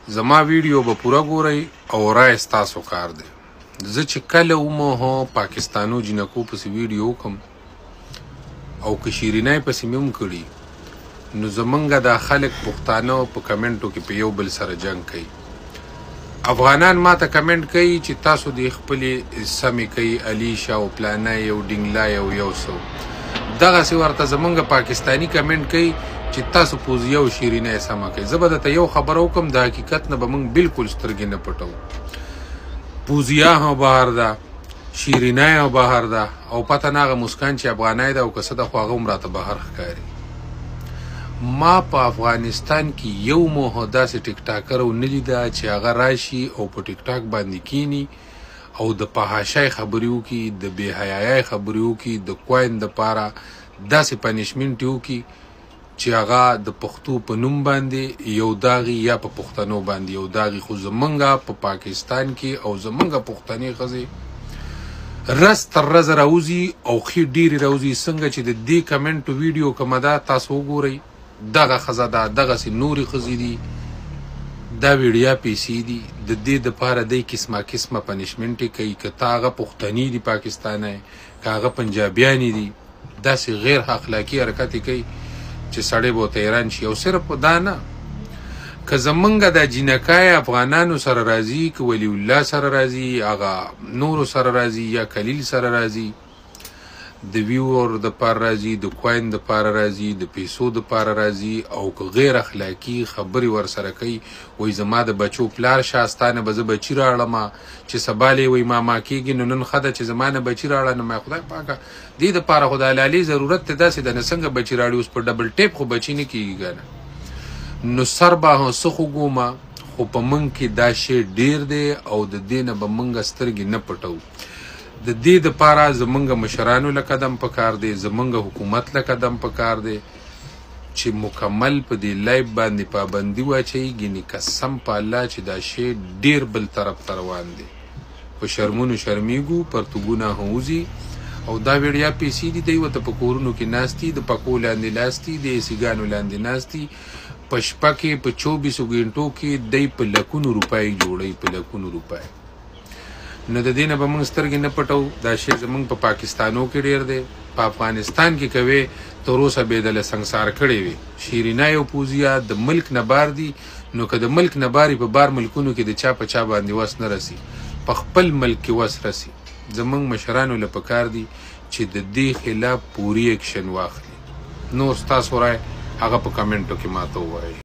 زما ویډیو به پوره ګورئ او رای ستاسو کار دی. زه چې کله ومو پاکستانو جنکو پسې ویډیو وکم او که شیرینۍ پسې مې هم کړي نو زمونږ دا خلک پښتانه په کمنټو کې په یو بل سره جنګ کوي. افغانان ما ته کمنټ کوي چې تاسو د خپلې سمې کوي علیشه او پلانی او ډنګلای او یو څه دغسې ورته زمونږ پاکستاني کمنټ کوي چې تاسو پوزیه او شیرینۍ سمه کوي. زه به درته یو خبره وکړم د حقیقت نه به موږ بلکل سترګې نه پټو. پوزیه هم بهر ده، شیرینۍ هم بهر ده او پته نه هغه مسکان چې افغانی ده او که څه ده خو هغه هم راته بهر ښکاري. ما په افغانستان کې یو مو داسې ټیک ټاکر ونه لیده چې هغه راشي او په ټیک ټاک باندې کینی او د فحاشۍ خبرې وکړي، د بې حیایۍ خبرې وکړي، د کوین دپاره داسې پنشمنټ یې وکړي چې هغه د پښتو په نوم باندې یو داغي یا په پښتنو باندې یو داغي. خو زمونږ په پاکستان کې او زمونږ پښتنې ښځې رس تر رزه راوځي او ښې ډېرې راوځي. څنګه چې د دې کمنټو ویډیو کومه ده تاسو وګورئ، دغه ښځه ده، دغسې نورې ښځې دي، دا ویډیا پیسې دي، د دې دپاره دی قسمه قسمه پنشمنټ یې کوي. که ته هغه پښتني دي پاکستانی، که هغه پنجابیانې دي، داسې غیر اخلاقي حرکت یې کوي چې سړی به ورته حیران شي. او صرف دا نه، که زمونږ دا جینکای افغانانو سره راځي، که ولی الله سره راځي، هغه نورو سره راځي یا کلیل سره راځي، د ویور دپاره راځي، د کوین دپاره راځي، د پیسو دپاره راځي او که غیر اخلاقي خبرې ورسره کوي، وایي زما د بچو پلار شه ستانه به زه بچي راوړمه چې سبا لې وایي ماما کېږي نو نن ښه ده چې زما نه بچي راوړه. نو ما خدای پاکه دې دپاره خو د حلالي ضرورت دی داسې ده نه څنګه بچي راوړي. اوس په ډبل ټیپ خو بچي نه کېږي که نه. نو سر به څه خو ګومه خو په موږ کې دا شی ډېر دی او د دې نه به موږ سترګې نه پټو. د دې دپاره زمونږ مشرانو له قدم پکار دی، زمونږ حکومت له قدم پکار دی چې مکمل په دې لایف باندې پابندي واچوي. ګینې قسم په الله چې دا شی ډېر بل طرف ته روان دی. په شرمونو شرمیږو، پرتوګونه هم وځي او دا ویډیا پیسې دي. دی ورته په کورونو کې ناست دي، د پکو لاندې ناست دي، د ایسیګانو لاندې ناست دي. په شپه کې په 24 ګنټو کې دی په لکونو روپۍ جوړوي، په لکونو روپۍ. نو د دې نه به موږ سترګې نه پټو. دا شی زموږ په پاکستانو کې ډېر دی، په افغانستان کې کوې تر اوسه به یې دله سنګسار کړی وي. شیرینۍ او پوزیه د ملک نه بار دي. نو که د ملک نه بار په بار ملکونو کې د چا په چا باندې وس نه رسي، په خپل ملک کې وس رسي. زموږ مشرانو له پکار دي چې د دې خلاف پوری اکشن واخلي. نو ستاسو رای هغه په کمنټو کې ماته ووایئ.